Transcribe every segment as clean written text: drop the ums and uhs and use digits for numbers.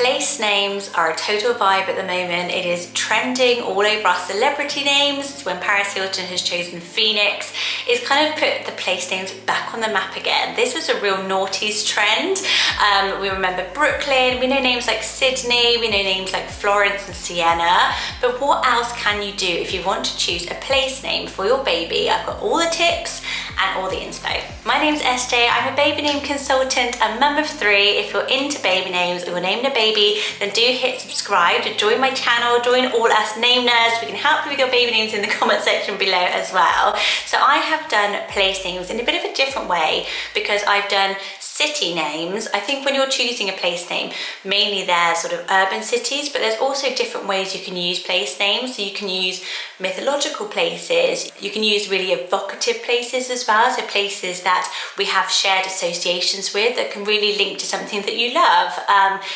Place names are a total vibe at the moment. It is trending all over our celebrity names. When Paris Hilton has chosen Phoenix, it's kind of put the place names back on the map again. This was a real noughties trend. We remember Brooklyn, we know names like Sydney, we know names like Florence and Sienna, but what else can you do if you want to choose a place name for your baby? I've got all the tips and all the info. My name's SJ, I'm a baby name consultant and mum of 3. If you're into baby names or you're naming a baby, then do hit subscribe to join my channel, join all us name nerds. We can help you with your baby names in the comment section below as well. So I have done place names in a bit of a different way because I've done city names. I think when you're choosing a place name, mainly they're sort of urban cities, but there's also different ways you can use place names. So you can use mythological places, you can use really evocative places as well, so places that we have shared associations with that can really link to something that you love.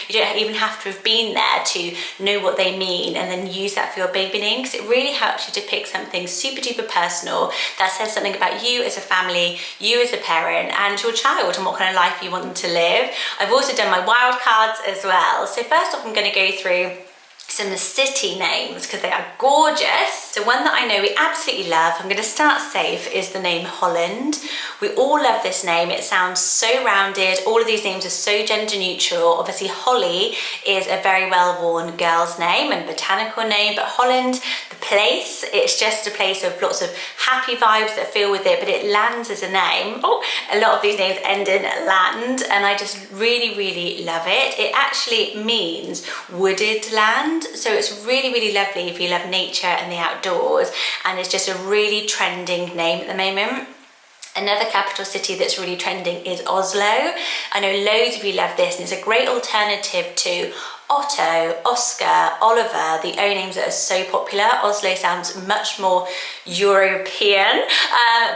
You don't even have to have been there to know what they mean and then use that for your baby name, because it really helps you to pick something super duper personal that says something about you as a family, you as a parent, and your child, and what kind of life you want them to live. I've also done my wild cards as well. So first off, I'm going to go through some city names because they are gorgeous. So one that I know we absolutely love, I'm going to start safe, is the name Holland. We all love this name. It sounds so rounded. All of these names are so gender neutral. Obviously Holly is a very well-worn girl's name and botanical name, but Holland, the place, it's just a place of lots of happy vibes that feel with it, but it lands as a name. Oh, a lot of these names end in land, and I just really love it. It actually means wooded land. So it's really lovely if you love nature and the outdoors, and it's just a really trending name at the moment. Another capital city that's really trending is Oslo. I know loads of you love this, and it's a great alternative to Otto, Oscar, Oliver, the O names that are so popular. Oslo sounds much more European,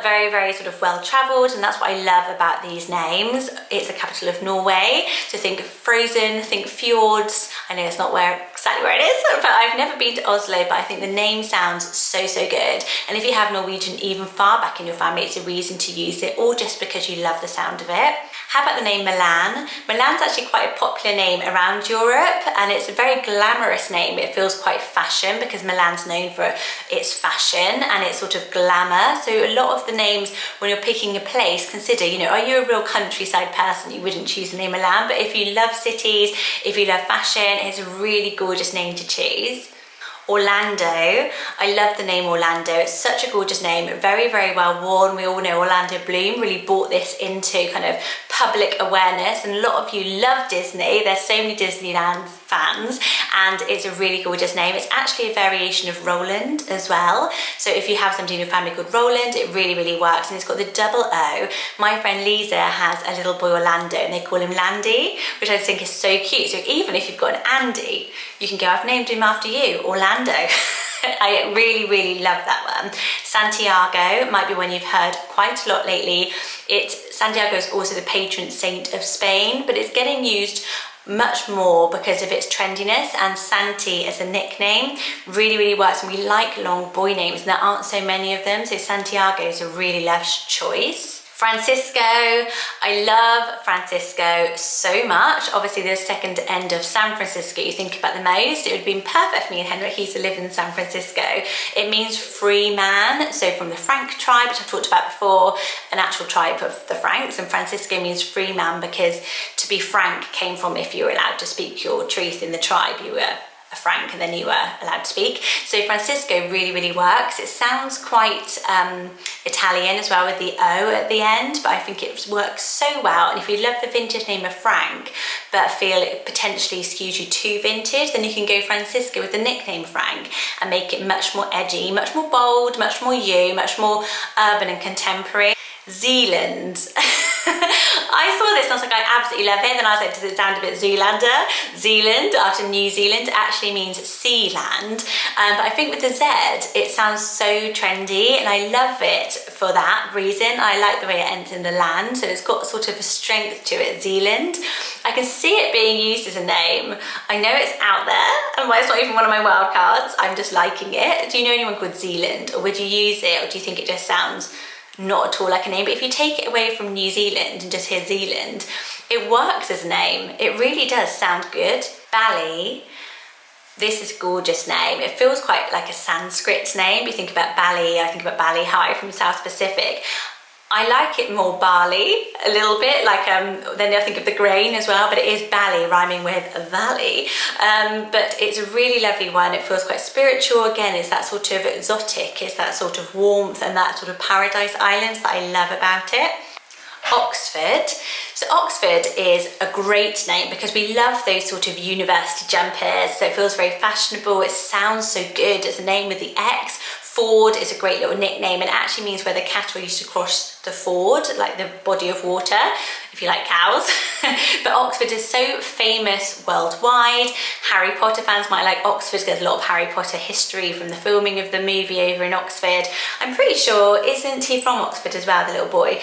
very sort of well-travelled, and that's what I love about these names. It's the capital of Norway, so think frozen, think fjords. I know it's not exactly where it is, but I've never been to Oslo, but I think the name sounds so good. And if you have Norwegian even far back in your family, it's a reason to use it, or just because you love the sound of it. How about the name Milan? Milan's actually quite a popular name around Europe, and it's a very glamorous name. It feels quite fashion because Milan's known for its fashion and its sort of glamour. So a lot of the names, when you're picking a place, consider, you know, are you a real countryside person? You wouldn't choose the name Milan, but if you love cities, if you love fashion, it's a really gorgeous name to choose. Orlando, I love the name Orlando. It's such a gorgeous name, very well worn. We all know Orlando Bloom really brought this into kind of public awareness, and a lot of you love Disney. There's so many Disneyland fans, and it's a really gorgeous name. It's actually a variation of Roland as well. So if you have somebody in your family called Roland, it really works, and it's got the double O. My friend Lisa has a little boy Orlando, and they call him Landy, which I think is so cute. So even if you've got an Andy, you can go, I've named him after you, Orlando. I really love that one. Santiago might be one you've heard quite a lot lately. Santiago is also the patron saint of Spain, but it's getting used much more because of its trendiness, and Santi as a nickname really works, and we like long boy names, and there aren't so many of them, so Santiago is a really loved choice. Francisco, I love Francisco so much. Obviously the second end of San Francisco you think about the most. It would have been perfect for me and Henrik to live in San Francisco. It means free man, so from the Frank tribe, which I've talked about before, an actual tribe of the Franks, and Francisco means free man because to be frank came from if you were allowed to speak your truth in the tribe, you were a Frank, and then you were allowed to speak. So Francisco really works. It sounds quite Italian as well with the O at the end, but I think it works so well. And if you love the vintage name of Frank, but feel it potentially skews you too vintage, then you can go Francisco with the nickname Frank and make it much more edgy, much more bold, much more you, much more urban and contemporary. Zealand. I saw this and I was like, I absolutely love it. Then I was like, does it sound a bit Zoolander? Zealand, after New Zealand, actually means sea land. But I think with the Z, it sounds so trendy, and I love it for that reason. I like the way it ends in the land, so it's got sort of a strength to it, Zealand. I can see it being used as a name. I know it's out there, and why it's not even one of my wild cards, I'm just liking it. Do you know anyone called Zealand, or would you use it, or do you think it just sounds not at all like a name? But if you take it away from New Zealand and just hear Zealand, it works as a name. It really does sound good. Bali. This is a gorgeous name. It feels quite like a Sanskrit name. You think about Bali, I think about Bali High from South Pacific. I like it more Bali a little bit, like then I think of the grain as well, but it is Bali rhyming with a valley. But it's a really lovely one. It feels quite spiritual. Again, it's that sort of exotic, it's that sort of warmth and that sort of paradise islands that I love about it. Oxford. So Oxford is a great name because we love those sort of university jumpers. So it feels very fashionable. It sounds so good. It's a name with the X. Ford is a great little nickname and actually means where the cattle used to cross the ford, like the body of water, if you like cows. But Oxford is so famous worldwide. Harry Potter fans might like Oxford. There's a lot of Harry Potter history from the filming of the movie over in Oxford. I'm pretty sure, isn't he from Oxford as well, the little boy?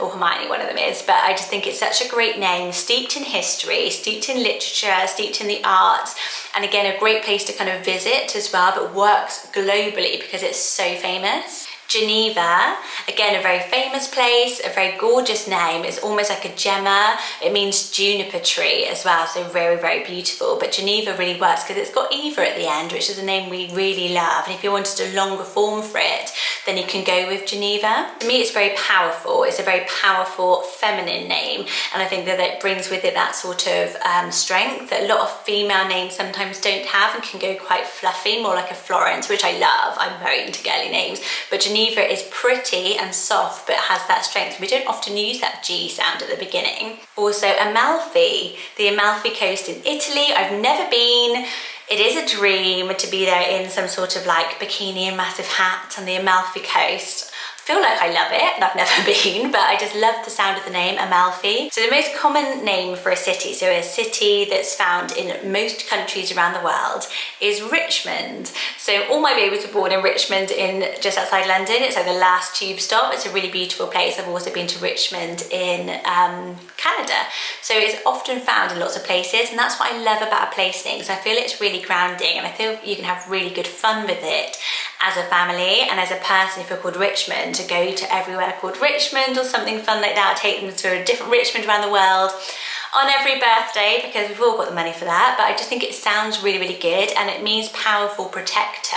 Or Hermione, one of them is. But I just think it's such a great name, steeped in history, steeped in literature, steeped in the arts. And again, a great place to kind of visit as well, but works globally because it's so famous. Geneva, again, a very famous place, a very gorgeous name. It's almost like a gemma. It means juniper tree as well, so very, very beautiful. But Geneva really works because it's got Eva at the end, which is a name we really love. And if you wanted a longer form for it, then you can go with Geneva. To me, it's very powerful. It's a very powerful feminine name. And I think that it brings with it that sort of strength that a lot of female names sometimes don't have and can go quite fluffy, more like a Florence, which I love. I'm very into girly names. But Geneva is pretty and soft, but has that strength. We don't often use that G sound at the beginning. Also, Amalfi, the Amalfi Coast in Italy. I've never been. It is a dream to be there in some sort of like bikini and massive hat on the Amalfi Coast. I feel like I love it, and I've never been, but I just love the sound of the name Amalfi. So the most common name for a city, so a city that's found in most countries around the world, is Richmond. So all my babies were born in Richmond, in just outside London. It's like the last tube stop. It's a really beautiful place. I've also been to Richmond in Canada. So it's often found in lots of places, and that's what I love about a place name, because I feel it's really grounding, and I feel you can have really good fun with it as a family and as a person. If you're called Richmond, to go to everywhere called Richmond or something fun like that, take them to a different Richmond around the world on every birthday, because we've all got the money for that. But I just think it sounds really, really good, and it means powerful protector.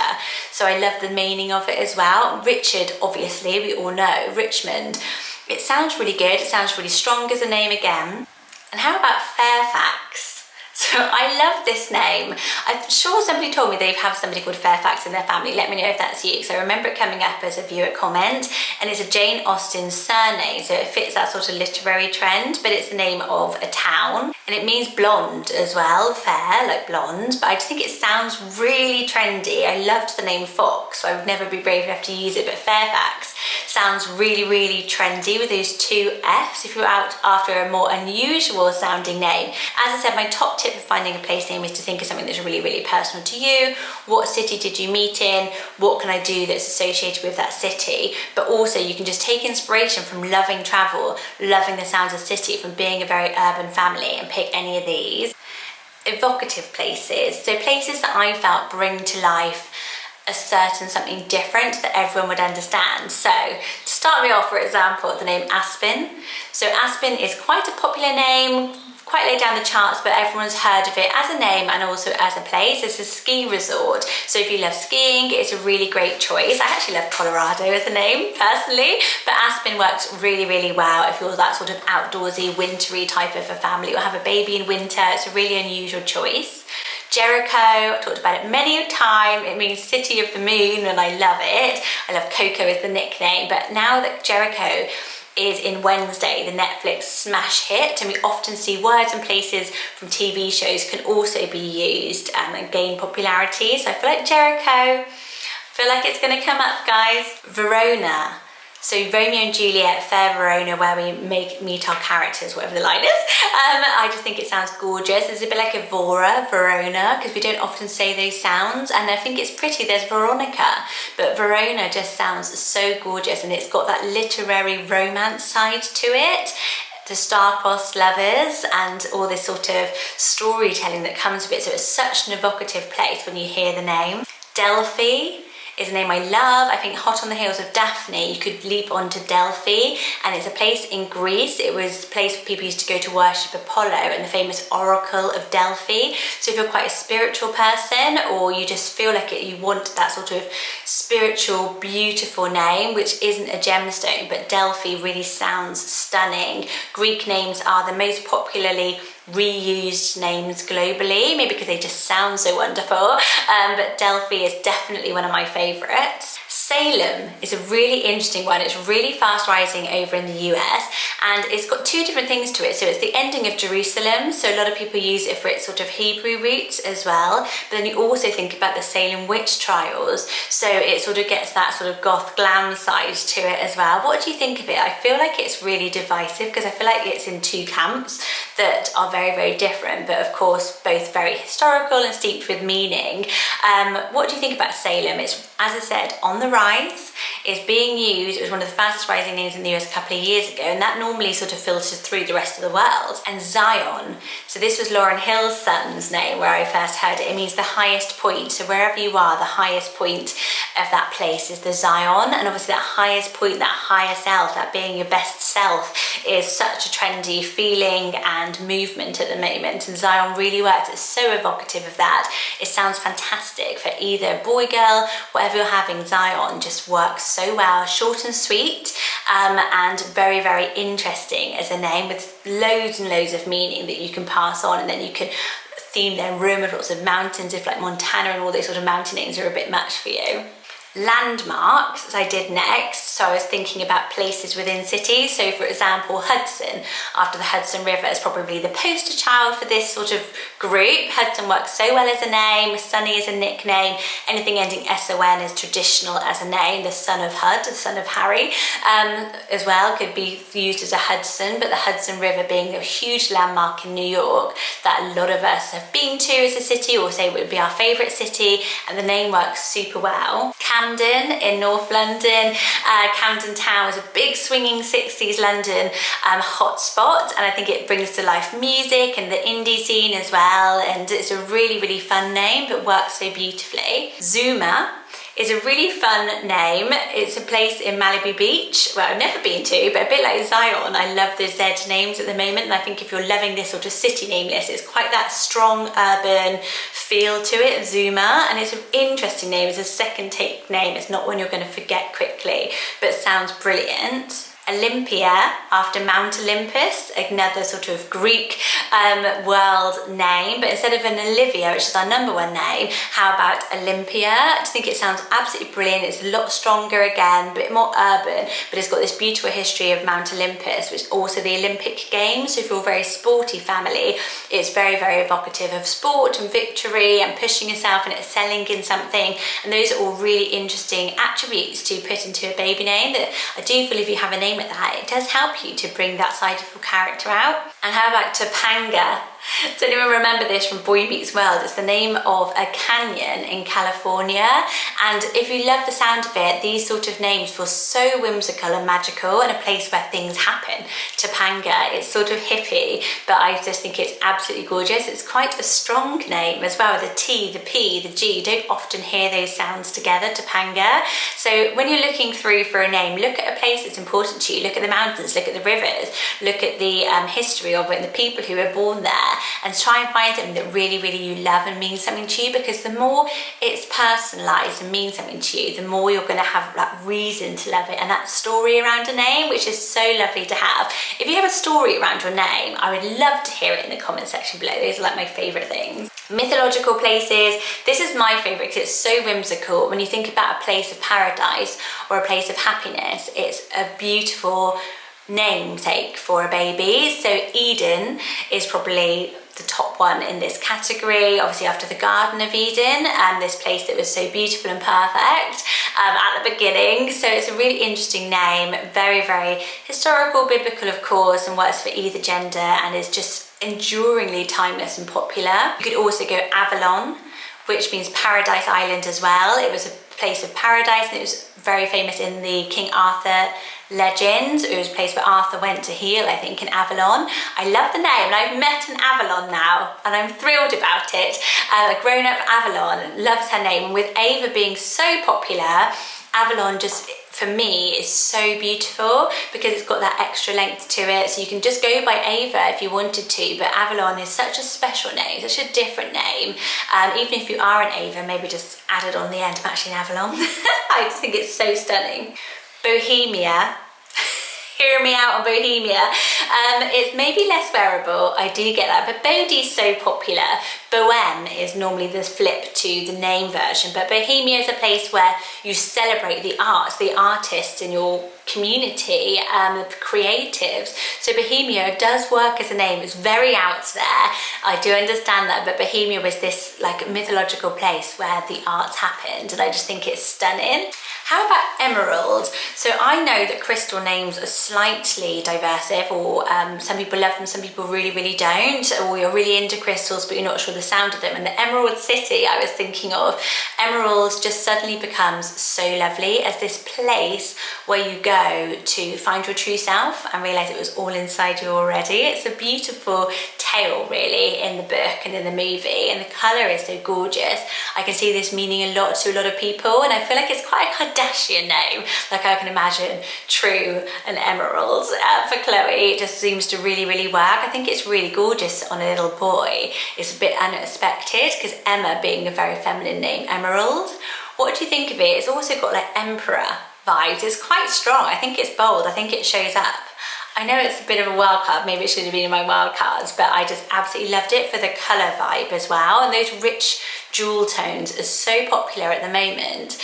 So I love the meaning of it as well. Richard, obviously, we all know. Richmond, it sounds really good. It sounds really strong as a name again. And how about Fairfax? So I love this name. I'm sure somebody told me they have somebody called Fairfax in their family. Let me know if that's you, because I remember it coming up as a viewer comment, and it's a Jane Austen surname, so it fits that sort of literary trend, but it's the name of a town, and it means blonde as well, fair, like blonde, but I just think it sounds really trendy. I loved the name Fox, so I would never be brave enough to use it, but Fairfax sounds really, really trendy with those two Fs if you're out after a more unusual sounding name. As I said, my top tip of finding a place name is to think of something that's really, really personal to you. What city did you meet in? What can I do that's associated with that city? But also you can just take inspiration from loving travel, loving the sounds of city, from being a very urban family, and pick any of these. Evocative places, so places that I felt bring to life a certain something different that everyone would understand. So to start me off, for example, the name Aspen. So Aspen is quite a popular name, quite low down the charts, but everyone's heard of it as a name and also as a place. It's a ski resort. So if you love skiing, it's a really great choice. I actually love Colorado as a name personally, but Aspen works really, really well if you're that sort of outdoorsy, wintry type of a family, or have a baby in winter. It's a really unusual choice. Jericho, I talked about it many a time. It means city of the moon, and I love it. I love Coco as the nickname, but now that Jericho is in Wednesday, the Netflix smash hit, and we often see words and places from TV shows can also be used and gain popularity. So I feel like Jericho, I feel like it's going to come up, guys. Verona. So Romeo and Juliet, Fair Verona, where we meet our characters, whatever the line is. I just think it sounds gorgeous. It's a bit like Evora, Verona, because we don't often say those sounds. And I think it's pretty. There's Veronica, but Verona just sounds so gorgeous, and it's got that literary romance side to it. The star-crossed lovers and all this sort of storytelling that comes with it. So it's such an evocative place when you hear the name. Delphi is a name I love. I think hot on the heels of Daphne, you could leap onto Delphi, and it's a place in Greece. It was a place where people used to go to worship Apollo and the famous Oracle of Delphi. So if you're quite a spiritual person, or you just feel like you want that sort of spiritual, beautiful name, which isn't a gemstone, but Delphi really sounds stunning. Greek names are the most popularly reused names globally, maybe because they just sound so wonderful, but Delphi is definitely one of my favorites. Salem is a really interesting one. It's really fast rising over in the US, and it's got two different things to it. So it's the ending of Jerusalem, so a lot of people use it for its sort of Hebrew roots as well, but then you also think about the Salem witch trials, so it sort of gets that sort of goth glam side to it as well. What do you think of it? I feel like it's really divisive because I feel like it's in two camps that are very, very different, but of course both very historical and steeped with meaning. What do you think about Salem? It's, as I said, on the rise. It's being used. It was one of the fastest rising names in the US a couple of years ago, and that normally sort of filters through the rest of the world. And Zion, so this was Lauryn Hill's son's name where I first heard it. It means the highest point. So wherever you are, the highest point of that place is the Zion, and obviously that highest point, that higher self, that being your best self, is such a trendy feeling and movement at the moment, and Zion really works. It's so evocative of that. It sounds fantastic for either boy, girl, whatever you're having. Zion just works so well, short and sweet, and very, very interesting as a name, with loads and loads of meaning that you can pass on, and then you can theme their room with lots of mountains if like Montana and all those sort of mountain names are a bit much for you. Landmarks, as I did next, so I was thinking about places within cities. So for example, Hudson, after the Hudson River, is probably the poster child for this sort of group. Hudson works so well as a name, Sunny is a nickname, anything ending S-O-N is traditional as a name. The son of Hud, the son of Harry, as well, could be used as a Hudson, but the Hudson River being a huge landmark in New York that a lot of us have been to as a city, or say would be our favourite city, and the name works super well. Camden in North London. Camden Town is a big swinging 60s London hotspot, and I think it brings to life music and the indie scene as well, and it's a really, really fun name but works so beautifully. Zuma is a really fun name. It's a place in Malibu Beach, well, I've never been to, but a bit like Zion, I love the Z names at the moment, and I think if you're loving this sort of city name list, it's quite that strong urban feel to it, Zuma, and it's an interesting name. It's a second take name. It's not one you're going to forget quickly, but it sounds brilliant. Olympia, after Mount Olympus, another sort of Greek world name, but instead of an Olivia, which is our #1 name, how about Olympia? I just think it sounds absolutely brilliant. It's a lot stronger again, a bit more urban, but it's got this beautiful history of Mount Olympus, which is also the Olympic Games. So if you're a very sporty family, it's very, very evocative of sport and victory and pushing yourself and excelling in something, and those are all really interesting attributes to put into a baby name that I do feel if you have a name at that, it does help you to bring that side of your character out. And how about Topanga? Does anyone remember this from Boy Meets World? It's the name of a canyon in California, and if you love the sound of it, these sort of names feel so whimsical and magical, and a place where things happen. Topanga, it's sort of hippie, but I just think it's absolutely gorgeous. It's quite a strong name as well, with the T, the P, the G. You don't often hear those sounds together, Topanga. So when you're looking through for a name, look at a place that's important to you. Look at the mountains, look at the rivers, look at the history of it and the people who were born there, and try and find something that really, really you love and means something to you, because the more it's personalised and means something to you, the more you're going to have that reason to love it and that story around a name, which is so lovely to have. If you have a story around your name, I would love to hear it in the comment section below. Those are like my favourite things. Mythological places, this is my favourite because it's so whimsical. When you think about a place of paradise or a place of happiness, it's a beautiful namesake for a baby. So Eden is probably the top one in this category, obviously after the Garden of Eden, and this place that was so beautiful and perfect at the beginning. So it's a really interesting name, very, very historical, biblical of course, and works for either gender, and is just enduringly timeless and popular. You could also go Avalon, which means Paradise Island as well. It was a place of paradise, and it was very famous in the King Arthur legends. It was a place where Arthur went to heal, I think, in Avalon. I love the name, and I've met an Avalon now, and I'm thrilled about it. A grown-up Avalon loves her name, and with Ava being so popular, Avalon just, for me, is so beautiful because it's got that extra length to it. So you can just go by Ava if you wanted to, but Avalon is such a special name, such a different name. Even if you are an Ava, maybe just add it on the end. I'm actually an Avalon. I just think it's so stunning. Bohemia. Hear me out on Bohemia. It's maybe less wearable, I do get that, but Bodhi's so popular. Bohème is normally the flip to the name version, but Bohemia is a place where you celebrate the arts, the artists in your community, the creatives. So Bohemia does work as a name. It's very out there, I do understand that, but Bohemia was this like mythological place where the arts happened, and I just think it's stunning. How about emerald? So I know that crystal names are slightly diversive, or some people love them, some people really, really don't, or you're really into crystals but you're not sure the sound of them. And the Emerald City I was thinking of, emerald just suddenly becomes so lovely as this place where you go to find your true self and realise it was all inside you already. It's a beautiful tale really in the book and in the movie, and the colour is so gorgeous. I can see this meaning a lot to a lot of people, and I feel like it's quite a Kardashian name. Like I can imagine True and Emerald. For Chloe, it just seems to really, really work. I think it's really gorgeous on a little boy. It's a bit unexpected because Emma being a very feminine name, Emerald. What do you think of it? It's also got like Emperor vibes. It's quite strong. I think it's bold. I think it shows up. I know it's a bit of a wild card, maybe it should have been in my wild cards, but I just absolutely loved it for the colour vibe as well. And those rich jewel tones are so popular at the moment.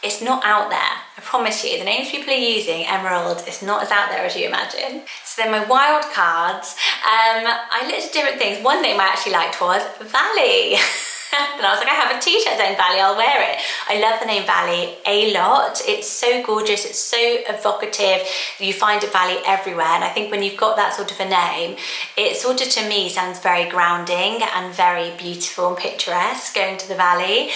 It's not out there, I promise you. The names people are using, Emerald, it's not as out there as you imagine. So then my wild cards, I looked at different things. One name I actually liked was Valley. And I was like, I have a t-shirt saying Valley, I'll wear it. I love the name Valley a lot. It's so gorgeous, it's so evocative. You find a valley everywhere, and I think when you've got that sort of a name, it sort of, to me, sounds very grounding and very beautiful and picturesque, going to the valley.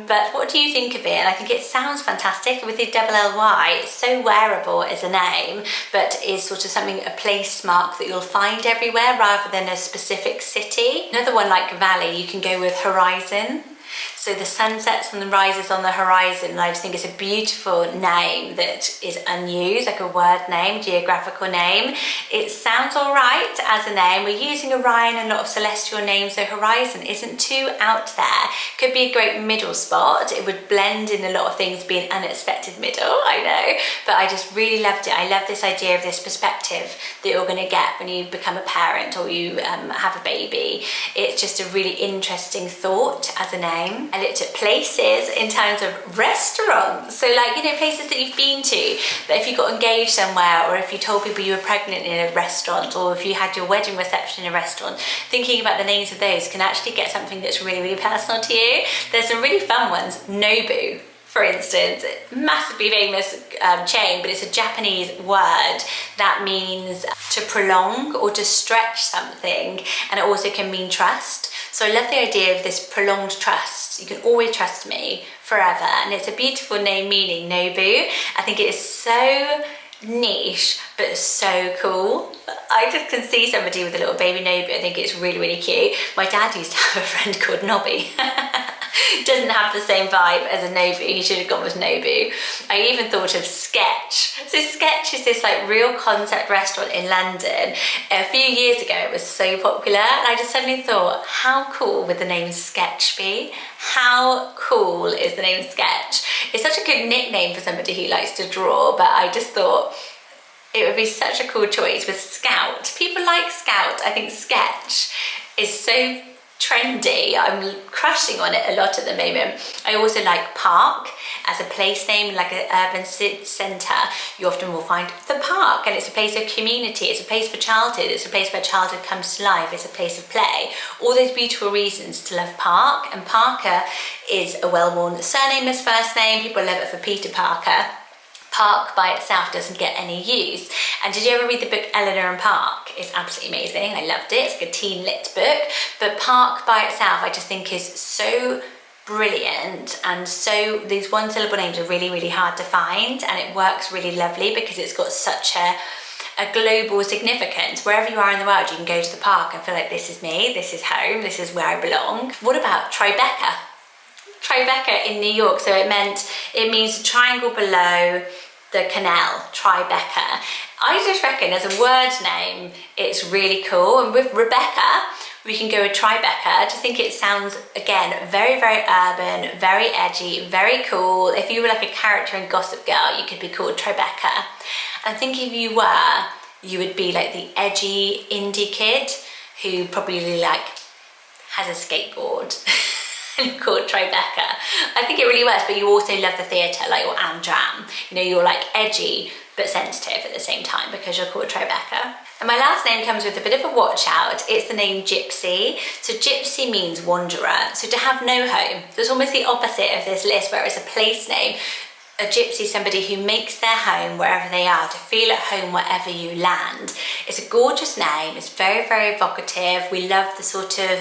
But what do you think of it? And I think it sounds fantastic with the double L-Y. It's so wearable as a name, but is sort of something, a place mark that you'll find everywhere rather than a specific city. Another one like Valley, you can go with Horizon. So the sun sets and the rises on the horizon, and I just think it's a beautiful name that is unused, like a word name, geographical name. It sounds all right as a name. We're using Orion and a lot of celestial names, so Horizon isn't too out there. Could be a great middle spot. It would blend in a lot of things, be an unexpected middle, I know, but I just really loved it. I love this idea of this perspective that you're going to get when you become a parent or you have a baby. It's just a really interesting thought as a name. I looked at places in terms of restaurants. So like, you know, places that you've been to, that if you got engaged somewhere, or if you told people you were pregnant in a restaurant, or if you had your wedding reception in a restaurant, thinking about the names of those can actually get something that's really, really personal to you. There's some really fun ones. Nobu, for instance, massively famous chain, but it's a Japanese word that means to prolong or to stretch something, and it also can mean trust. So I love the idea of this prolonged trust. You can always trust me forever, and it's a beautiful name meaning Nobu. I think it is so niche but so cool. I just can see somebody with a little baby Nobu. I think it's really, really cute. My dad used to have a friend called Nobby. Doesn't have the same vibe as a Nobu. He should have gone with Nobu. I even thought of Sketch. So Sketch is this like real concept restaurant in London. A few years ago it was so popular, and I just suddenly thought, how cool would the name Sketch be? How cool is the name Sketch? It's such a good nickname for somebody who likes to draw, but I just thought it would be such a cool choice with Scout. People like Scout. I think Sketch is so trendy. I'm crushing on it a lot at the moment. I also like Park as a place name, like an urban centre. You often will find the park, and it's a place of community, it's a place for childhood, it's a place where childhood comes to life, it's a place of play. All those beautiful reasons to love Park, and Parker is a well-worn surname as first name. People love it for Peter Parker. Park by itself doesn't get any use. And did you ever read the book Eleanor and Park? It's absolutely amazing. I loved it. It's like a teen lit book. But Park by itself I just think is so brilliant. And so these one syllable names are really, really hard to find, and it works really lovely because it's got such a global significance. Wherever you are in the world, you can go to the park and feel like this is me, this is home, this is where I belong. What about Tribeca? Tribeca in New York, so it means the triangle below the canal, Tribeca. I just reckon as a word name, it's really cool. And with Rebecca, we can go with Tribeca. I just think it sounds, again, very, very urban, very edgy, very cool. If you were like a character in Gossip Girl, you could be called Tribeca. I think if you were, you would be like the edgy indie kid who probably like has a skateboard and called Tribeca. I think it really works, but you also love the theatre, like your Am-Dram. You know, you're like edgy but sensitive at the same time because you're called Tribeca. And my last name comes with a bit of a watch out. It's the name Gypsy. So Gypsy means wanderer. So to have no home. So it's almost the opposite of this list where it's a place name. A gypsy is somebody who makes their home wherever they are, to feel at home wherever you land. It's a gorgeous name. It's very, very evocative. We love the sort of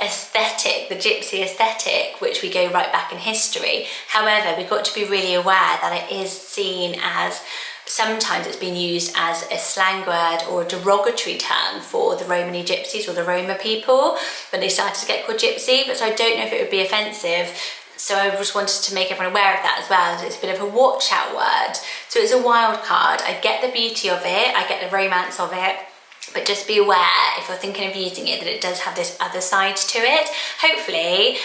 aesthetic, the gypsy aesthetic, which we go right back in history. However, we've got to be really aware that it is seen as, sometimes it's been used as a slang word or a derogatory term for the Romany gypsies or the Roma people when they started to get called gypsy. But so I don't know if it would be offensive. So I just wanted to make everyone aware of that as well. It's a bit of a watch out word. So it's a wild card. I get the beauty of it, I get the romance of it, but just be aware if you're thinking of using it that it does have this other side to it. Hopefully,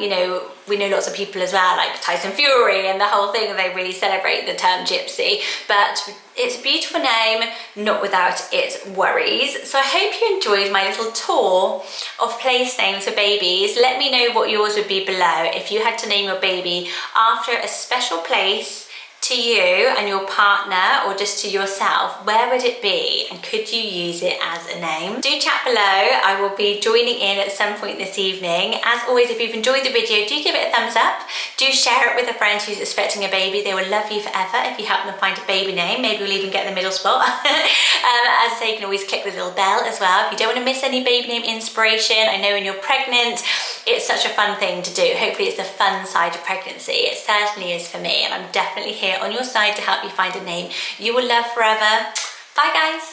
you know, we know lots of people as well, like Tyson Fury and the whole thing, and they really celebrate the term gypsy, but it's a beautiful name, not without its worries. So I hope you enjoyed my little tour of place names for babies. Let me know what yours would be below. If you had to name your baby after a special place to you and your partner, or just to yourself, where would it be, and could you use it as a name? Do chat below. I will be joining in at some point this evening. As always, if you've enjoyed the video, do give it a thumbs up. Do share it with a friend who's expecting a baby. They will love you forever if you help them find a baby name. Maybe we'll even get the middle spot. As I say, you can always click the little bell as well if you don't want to miss any baby name inspiration. I know when you're pregnant, it's such a fun thing to do. Hopefully it's the fun side of pregnancy. It certainly is for me, and I'm definitely here on your side to help you find a name you will love forever. Bye guys.